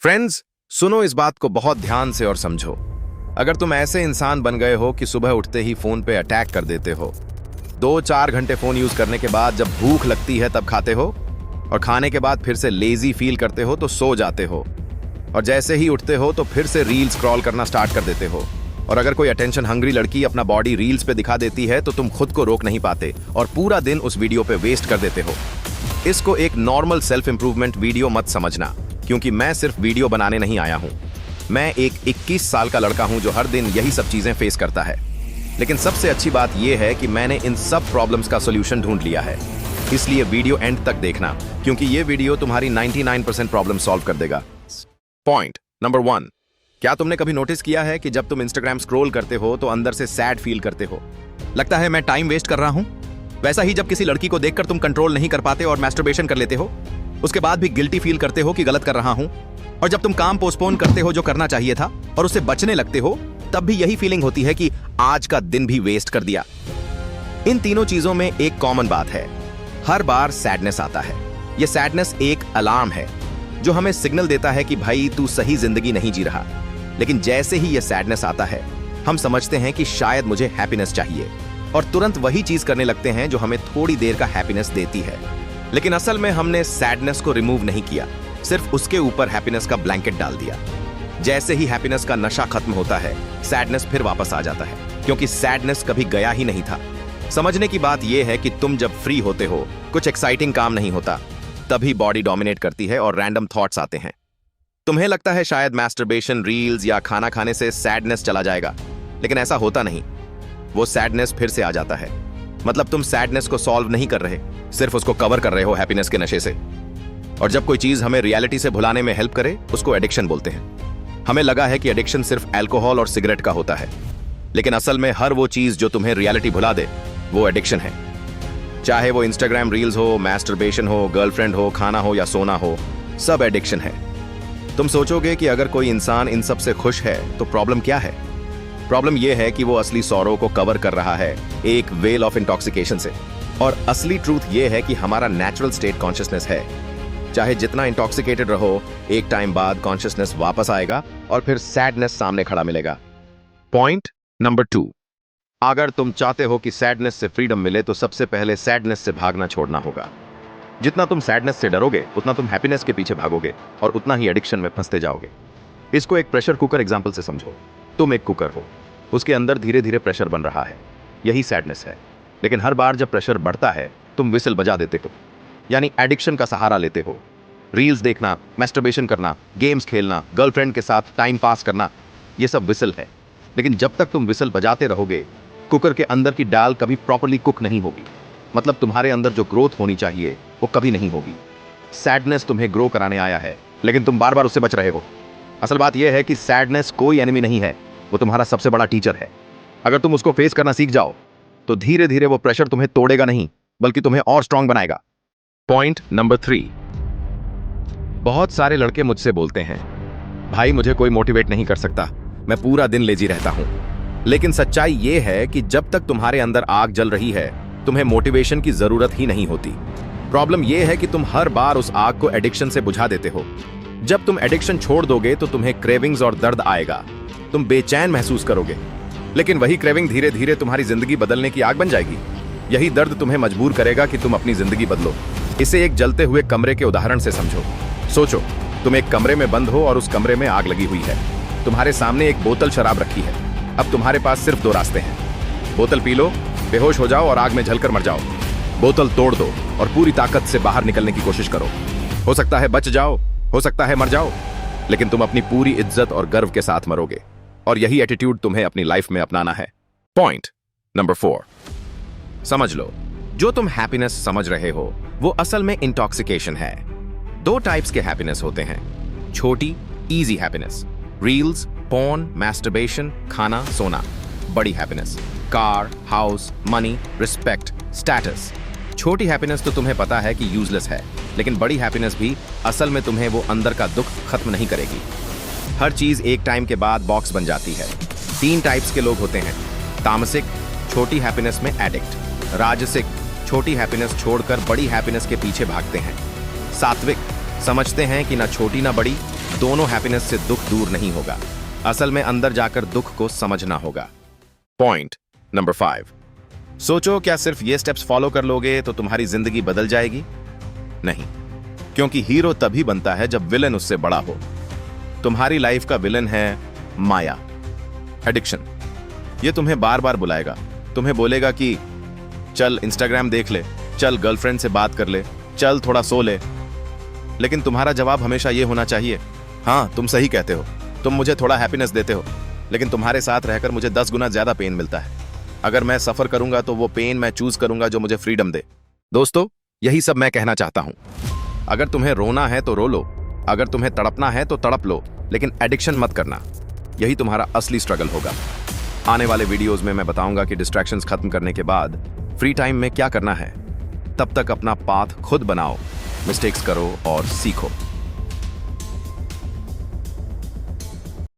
Friends, सुनो इस बात को बहुत ध्यान से और समझो। अगर तुम ऐसे इंसान बन गए हो कि सुबह उठते ही फोन पे अटैक कर देते हो, 2-4 घंटे फोन यूज करने के बाद जब भूख लगती है तब खाते हो, और खाने के बाद फिर से लेजी फील करते हो तो सो जाते हो, और जैसे ही उठते हो तो फिर से रील स्क्रॉल करना स्टार्ट कर देते हो, और अगर कोई अटेंशन हंग्री लड़की अपना बॉडी रील्स पे दिखा देती है तो तुम खुद को रोक नहीं पाते और पूरा दिन उस वीडियो पे वेस्ट कर देते हो। इसको एक नॉर्मल सेल्फ इंप्रूवमेंट वीडियो मत समझना, क्योंकि मैं सिर्फ वीडियो बनाने नहीं आया हूं। मैं एक 21 साल का लड़का हूं जो हर दिन यही सब चीजें फेस करता है। लेकिन सबसे अच्छी बात यह है कि मैंने इन सब प्रॉब्लम्स का सॉल्यूशन ढूंढ लिया है। इसलिए वीडियो एंड तक देखना, क्योंकि यह वीडियो तुम्हारी 99% प्रॉब्लम सॉल्व कर देगा। पॉइंट नंबर 1, क्या तुमने कभी नोटिस किया है कि जब तुम इंस्टाग्राम स्क्रॉल करते हो तो अंदर से सैड फील करते हो? लगता है मैं टाइम वेस्ट कर रहा हूं। वैसा ही जब किसी लड़की को देखकर तुम कंट्रोल नहीं कर पाते और मैस्टरबेशन कर लेते हो, उसके बाद भी गिल्टी फील करते हो कि गलत कर रहा हूं। और जब तुम काम पोस्टपोन करते हो जो करना चाहिए था और उससे बचने लगते हो, तब भी यही फीलिंग होती है कि आज का दिन भी वेस्ट कर दिया। इन तीनों चीजों में एक कॉमन बात है, हर बार सैडनेस आता है। यह सैडनेस एक अलार्म है जो हमें सिग्नल देता है कि भाई तू सही जिंदगी नहीं जी रहा। लेकिन जैसे ही यह सैडनेस आता है, हम समझते हैं कि शायद मुझे हैप्पीनेस चाहिए, और तुरंत वही चीज करने लगते हैं जो हमें थोड़ी देर का हैप्पीनेस देती है। लेकिन असल में हमने सैडनेस को रिमूव नहीं किया, सिर्फ उसके ऊपर हैप्पीनेस का ब्लैंकेट डाल दिया। जैसे ही हैप्पीनेस का नशा खत्म होता है, सैडनेस फिर वापस आ जाता है, क्योंकि सैडनेस कभी गया ही नहीं था। समझने की बात यह है कि तुम जब फ्री होते हो, कुछ एक्साइटिंग काम नहीं होता, तभी बॉडी डोमिनेट करती है और रैंडम थॉट्स आते हैं। तुम्हें लगता है शायद मैस्टरबेशन, रील्स या खाना खाने से सैडनेस चला जाएगा, लेकिन ऐसा होता नहीं। वो सैडनेस फिर से आ जाता है। मतलब तुम सैडनेस को सॉल्व नहीं कर रहे, सिर्फ उसको कवर कर रहे हो हैप्पीनेस के नशे से। और जब कोई चीज हमें रियलिटी से भुलाने में हेल्प करे, उसको एडिक्शन बोलते हैं। हमें लगा है कि एडिक्शन सिर्फ अल्कोहल और सिगरेट का होता है, लेकिन असल में हर वो चीज जो तुम्हें रियलिटी भुला दे, वो एडिक्शन है। चाहे वो इंस्टाग्राम रील्स हो, मैस्टरबेशन हो, गर्लफ्रेंड हो, खाना हो या सोना हो, सब एडिक्शन है। तुम सोचोगे कि अगर कोई इंसान इन सब से खुश है तो प्रॉब्लम क्या है? प्रॉब्लम यह है कि वो असली सौरों को कवर कर रहा है एक वेल ऑफ इंटॉक्सिकेशन से। और असली ट्रूथ यह है कि हमारा नेचुरल स्टेट कॉन्शियसनेस है। चाहे जितना इंटॉक्सिकेटेड रहो, एक टाइम बाद कॉन्शियसनेस वापस आएगा और फिर सैडनेस सामने खड़ा मिलेगा। पॉइंट नंबर 2, अगर तुम चाहते हो कि सैडनेस से फ्रीडम मिले तो सबसे पहले सैडनेस से भागना छोड़ना होगा। जितना तुम सैडनेस से डरोगे, उतना तुम हैप्पीनेस के पीछे भागोगे और उतना ही एडिक्शन में फंसते जाओगे। इसको एक प्रेशर कुकर एग्जांपल से समझो। तुम एक कुकर हो, उसके अंदर धीरे धीरे प्रेशर बन रहा है, यही सैडनेस है। लेकिन हर बार जब प्रेशर बढ़ता है, तुम विसल बजा देते हो, यानी एडिक्शन का सहारा लेते हो। रील्स देखना, मैस्टरबेशन करना, गेम्स खेलना, गर्लफ्रेंड के साथ टाइम पास करना, ये सब विसल है। लेकिन जब तक तुम विसल बजाते रहोगे, कुकर के अंदर की दाल कभी प्रॉपर्ली कुक नहीं होगी। मतलब तुम्हारे अंदर जो ग्रोथ होनी चाहिए वो कभी नहीं होगी। सैडनेस तुम्हें ग्रो कराने आया है, लेकिन तुम बार बार उससे बच रहे हो। असल बात यह है कि सैडनेस कोई एनिमी नहीं है, वो तुम्हारा सबसे बड़ा टीचर है। अगर तुम उसको फेस करना सीख जाओ तो धीरे धीरे वो प्रेशर तुम्हें तोड़ेगा नहीं, बल्कि तुम्हें और स्ट्रांग बनाएगा। पॉइंट नंबर 3, बहुत सारे लड़के मुझसे बोलते हैं, भाई मुझे कोई मोटिवेट नहीं कर सकता, मैं पूरा दिन लेजी रहता हूं। लेकिन सच्चाई यह है कि जब तक तुम्हारे अंदर आग जल रही है, तुम्हें मोटिवेशन की जरूरत ही नहीं होती। प्रॉब्लम यह है कि तुम हर बार उस आग को एडिक्शन से बुझा देते हो। जब तुम एडिक्शन छोड़ दोगे तो तुम्हें क्रेविंग्स और दर्द आएगा, तुम बेचैन महसूस करोगे। लेकिन वही क्रेविंग धीरे धीरे तुम्हारी जिंदगी बदलने की आग बन जाएगी। यही दर्द तुम्हें मजबूर करेगा कि तुम अपनी जिंदगी बदलो। इसे एक जलते हुए कमरे के उदाहरण से समझो। सोचो, तुम एक कमरे में बंद हो और उस कमरे में आग लगी हुई है। तुम्हारे सामने एक बोतल शराब रखी है। अब तुम्हारे पास सिर्फ 2 रास्ते हैं। बोतल पी लो, बेहोश हो जाओ और आग में जलकर मर जाओ। बोतल तोड़ दो और पूरी ताकत से बाहर निकलने की कोशिश करो। हो सकता है बच जाओ, हो सकता है मर जाओ, लेकिन तुम अपनी पूरी इज्जत और गर्व के साथ मरोगे। और यही एटीट्यूड तुम्हें अपनी लाइफ में अपनाना है। पॉइंट नंबर 4, समझ लो, जो तुम हैप्पीनेस समझ रहे हो वो असल में इंटॉक्सिकेशन है। 2 टाइप्स के हैप्पीनेस होते हैं। छोटी easy happiness, reels, porn, masturbation, खाना, सोना। बड़ी happiness, car, house, money, respect, status. छोटी हैप्पीनेस तो तुम्हें पता है कि यूजलेस है, लेकिन बड़ी हैप्पीनेस भी असल में तुम्हें वो अंदर का दुख खत्म नहीं करेगी। हर चीज एक टाइम के बाद बॉक्स बन जाती है। 3 टाइप्स के लोग होते हैं। तामसिक, छोटी हैप्पीनेस में एडिक्ट। राजसिक, छोटी हैप्पीनेस छोड़कर बड़ी हैप्पीनेस के पीछे भागते हैं। सात्विक, समझते हैं कि ना छोटी ना बड़ी, दोनों हैप्पीनेस से दुख दूर नहीं होगा। असल में अंदर जाकर दुख को समझना होगा। पॉइंट नंबर 5, सोचो क्या सिर्फ ये स्टेप्स फॉलो कर लोगे तो तुम्हारी जिंदगी बदल जाएगी? नहीं, क्योंकि हीरो तभी बनता है जब विलन उससे बड़ा हो। तुम्हारी लाइफ का विलन है माया, एडिक्शन। ये तुम्हें बार बार बुलाएगा, तुम्हें बोलेगा कि चल इंस्टाग्राम देख ले, चल गर्लफ्रेंड से बात कर ले, चल थोड़ा सो ले। लेकिन तुम्हारा जवाब हमेशा ये होना चाहिए, हाँ तुम सही कहते हो, तुम मुझे थोड़ा हैप्पीनेस देते हो, लेकिन तुम्हारे साथ रहकर मुझे 10 गुना ज्यादा पेन मिलता है। अगर मैं सफर करूंगा तो वो पेन मैं चूज करूंगा जो मुझे फ्रीडम दे। दोस्तों, यही सब मैं कहना चाहता हूं। अगर तुम्हें रोना है तो रो लो, अगर तुम्हें तड़पना है तो तड़प लो, लेकिन एडिक्शन मत करना। यही तुम्हारा असली स्ट्रगल होगा। आने वाले वीडियोस में मैं बताऊंगा कि डिस्ट्रैक्शंस खत्म करने के बाद फ्री टाइम में क्या करना है। तब तक अपना पाथ खुद बनाओ, मिस्टेक्स करो और सीखो।